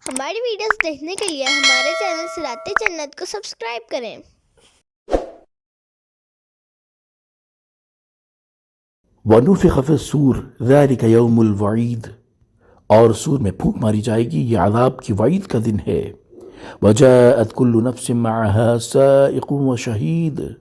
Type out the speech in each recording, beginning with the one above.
ہماری ویڈیوز دیکھنے کے لیے ہمارے چینل صراط جنت کو سبسکرائب کریں۔ وَنُفِخَ فِي الصُّورِ ذَلِكَ يَوْمُ الْوَعِيدِ، اور سور میں پھونک ماری جائے گی، یہ عذاب کی وعید کا دن ہے۔ وَجَاءَتْ كُلُّ نَفْسٍ مَعَهَا سَائِقٌ وَشَهِيدٌ،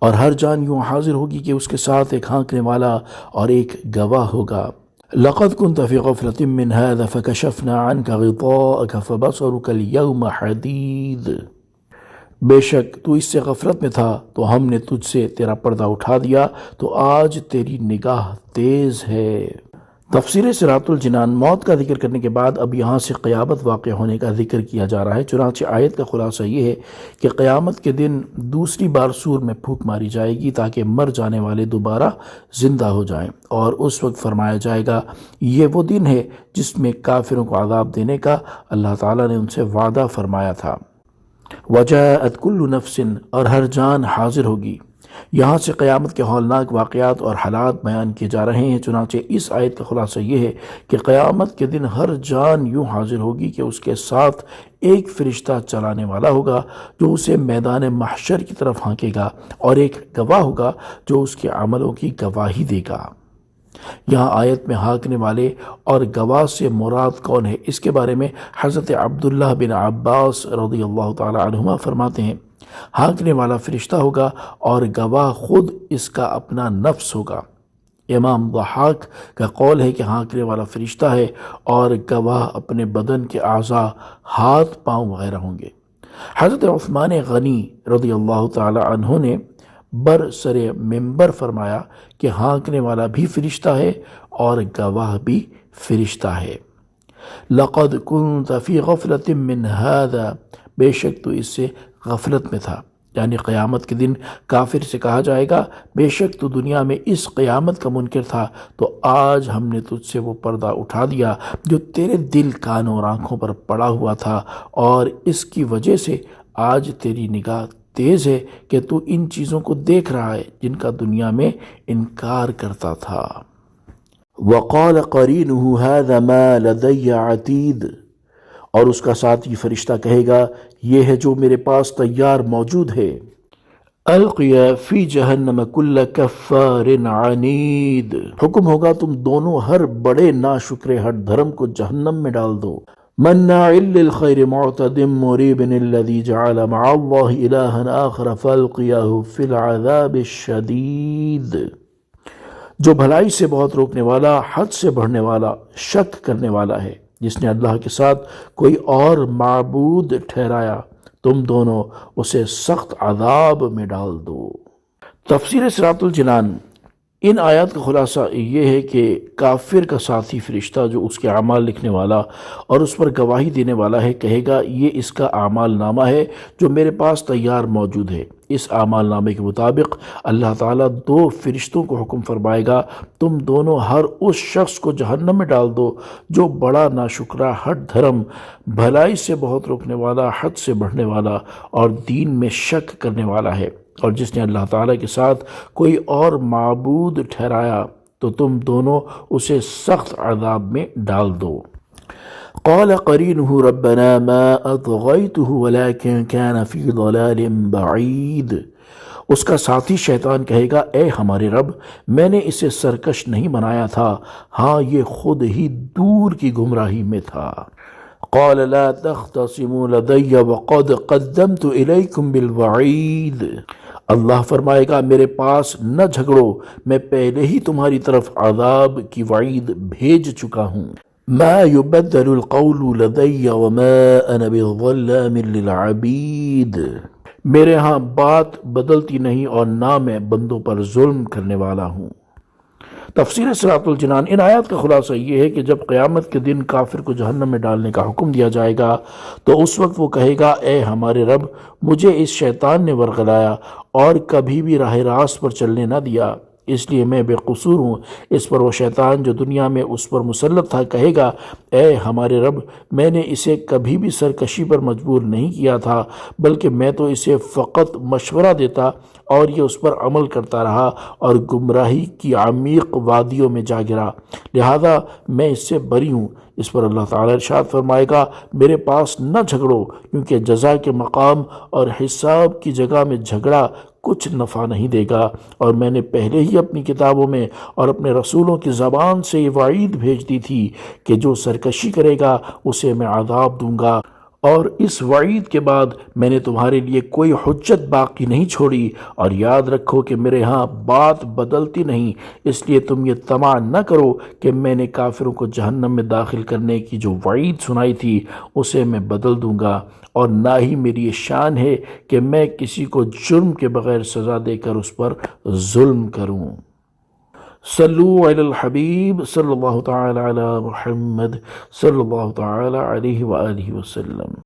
اور ہر جان یوں حاضر ہوگی کہ اس کے ساتھ ایک ہانکنے والا اور ایک گواہ ہوگا۔ لَقَدْ كُنْتَ فِي غَفْلَةٍ مِّنْ هَذَا فَكَشَفْنَا عَنْكَ غِطَاءَكَ فَبَصَرُكَ الْيَوْمَ حَدِيدٌ، بے شک تو اس سے غفلت میں تھا تو ہم نے تجھ سے تیرا پردہ اٹھا دیا تو آج تیری نگاہ تیز ہے۔ تفسیر صراط الجنان۔ موت کا ذکر کرنے کے بعد اب یہاں سے قیامت واقع ہونے کا ذکر کیا جا رہا ہے۔ چنانچہ آیت کا خلاصہ یہ ہے کہ قیامت کے دن دوسری بار سور میں پھونک ماری جائے گی تاکہ مر جانے والے دوبارہ زندہ ہو جائیں، اور اس وقت فرمایا جائے گا یہ وہ دن ہے جس میں کافروں کو عذاب دینے کا اللہ تعالیٰ نے ان سے وعدہ فرمایا تھا۔ وجاءت کل نفس، اور ہر جان حاضر ہوگی۔ یہاں سے قیامت کے ہولناک واقعات اور حالات بیان کیے جا رہے ہیں۔ چنانچہ اس آیت کا خلاصہ یہ ہے کہ قیامت کے دن ہر جان یوں حاضر ہوگی کہ اس کے ساتھ ایک فرشتہ چلانے والا ہوگا جو اسے میدان محشر کی طرف ہانکے گا، اور ایک گواہ ہوگا جو اس کے عملوں کی گواہی دے گا۔ یہاں آیت میں ہانکنے والے اور گواہ سے مراد کون ہے، اس کے بارے میں حضرت عبداللہ بن عباس رضی اللہ تعالی عنہما فرماتے ہیں ہانکنے والا فرشتہ ہوگا اور گواہ خود اس کا اپنا نفس ہوگا۔ امام ضحاک کا قول ہے کہ ہانکنے والا فرشتہ ہے اور گواہ اپنے بدن کے اعضاء، ہاتھ پاؤں وغیرہ ہوں گے۔ حضرت عثمان غنی رضی اللہ تعالی عنہ نے برسر ممبر فرمایا کہ ہانکنے والا بھی فرشتہ ہے اور گواہ بھی فرشتہ ہے۔ لَقَدْ كُنْتَ فِي غَفْلَةٍ مِّنْ هَذَا، بے شک تو اس سے غفلت میں تھا، یعنی قیامت کے دن کافر سے کہا جائے گا بے شک تو دنیا میں اس قیامت کا منکر تھا، تو آج ہم نے تجھ سے وہ پردہ اٹھا دیا جو تیرے دل، کانوں اور آنکھوں پر پڑا ہوا تھا، اور اس کی وجہ سے آج تیری نگاہ تیز ہے کہ تو ان چیزوں کو دیکھ رہا ہے جن کا دنیا میں انکار کرتا تھا۔ وَقَالَ قَرِينُهُ هَذَا مَا لَدَيَّ عَتِيدٌ، اور اس کا ساتھی فرشتہ کہے گا یہ ہے جو میرے پاس تیار موجود ہے۔ القیا فی جہنم کل کفار عنید، حکم ہوگا تم دونوں ہر بڑے ناشکر ہٹ دھرم کو جہنم میں ڈال دو۔ مناع للخیر معتد مریب الذی جعل مع اللہ الہا آخر فالقیاہ فی العذاب الشدید، جو بھلائی سے بہت روکنے والا، حد سے بڑھنے والا، شک کرنے والا ہے، جس نے اللہ کے ساتھ کوئی اور معبود ٹھہرایا، تم دونوں اسے سخت عذاب میں ڈال دو۔ تفسیر صراط الجنان۔ ان آیات کا خلاصہ یہ ہے کہ کافر کا ساتھی فرشتہ جو اس کے اعمال لکھنے والا اور اس پر گواہی دینے والا ہے کہے گا یہ اس کا اعمال نامہ ہے جو میرے پاس تیار موجود ہے۔ اس اعمال نامے کے مطابق اللہ تعالیٰ دو فرشتوں کو حکم فرمائے گا تم دونوں ہر اس شخص کو جہنم میں ڈال دو جو بڑا ناشکرہ، ہٹ دھرم، بھلائی سے بہت روکنے والا، حد سے بڑھنے والا اور دین میں شک کرنے والا ہے، اور جس نے اللہ تعالیٰ کے ساتھ کوئی اور معبود ٹھہرایا تو تم دونوں اسے سخت عذاب میں ڈال دو۔ قال قرینہ ربنا ما اطغیتہ ولکن کان فی ضلال بعید، اس کا ساتھی شیطان کہے گا اے ہمارے رب میں نے اسے سرکش نہیں بنایا تھا، ہاں یہ خود ہی دور کی گمراہی میں تھا۔ قال لا تختصموا لدی وقد قدمت الیکم بالوعید، اللہ فرمائے گا میرے پاس نہ جھگڑو، میں پہلے ہی تمہاری طرف عذاب کی وعید بھیج چکا ہوں۔ ما يبدل القول لدی وما انا بظلام للعبید، میرے ہاں بات بدلتی نہیں اور نہ میں بندوں پر ظلم کرنے والا ہوں۔ تفسیر صراط الجنان۔ ان آیات کا خلاصہ یہ ہے کہ جب قیامت کے دن کافر کو جہنم میں ڈالنے کا حکم دیا جائے گا تو اس وقت وہ کہے گا اے ہمارے رب مجھے اس شیطان نے ورغلایا اور کبھی بھی راہ راست پر چلنے نہ دیا، اس لیے میں بے قصور ہوں۔ اس پر وہ شیطان جو دنیا میں اس پر مسلط تھا کہے گا، اے ہمارے رب، میں نے اسے کبھی بھی سرکشی پر مجبور نہیں کیا تھا، بلکہ میں تو اسے فقط مشورہ دیتا اور یہ اس پر عمل کرتا رہا اور گمراہی کی عمیق وادیوں میں جا گرا، لہذا میں اس سے بری ہوں۔ اس پر اللہ تعالیٰ ارشاد فرمائے گا، میرے پاس نہ جھگڑو، کیونکہ جزا کے مقام اور حساب کی جگہ میں جھگڑا کچھ نفع نہیں دے گا، اور میں نے پہلے ہی اپنی کتابوں میں اور اپنے رسولوں کی زبان سے یہ وعید بھیج دی تھی کہ جو سرکشی کرے گا اسے میں عذاب دوں گا، اور اس وعید کے بعد میں نے تمہارے لیے کوئی حجت باقی نہیں چھوڑی، اور یاد رکھو کہ میرے ہاں بات بدلتی نہیں، اس لیے تم یہ طمع نہ کرو کہ میں نے کافروں کو جہنم میں داخل کرنے کی جو وعید سنائی تھی اسے میں بدل دوں گا، اور نہ ہی میری یہ شان ہے کہ میں کسی کو جرم کے بغیر سزا دے کر اس پر ظلم کروں۔ صلو علی الحبیب صلی اللہ تعالی علی محمد صلی اللہ تعالی علیہ وآلہ وسلم۔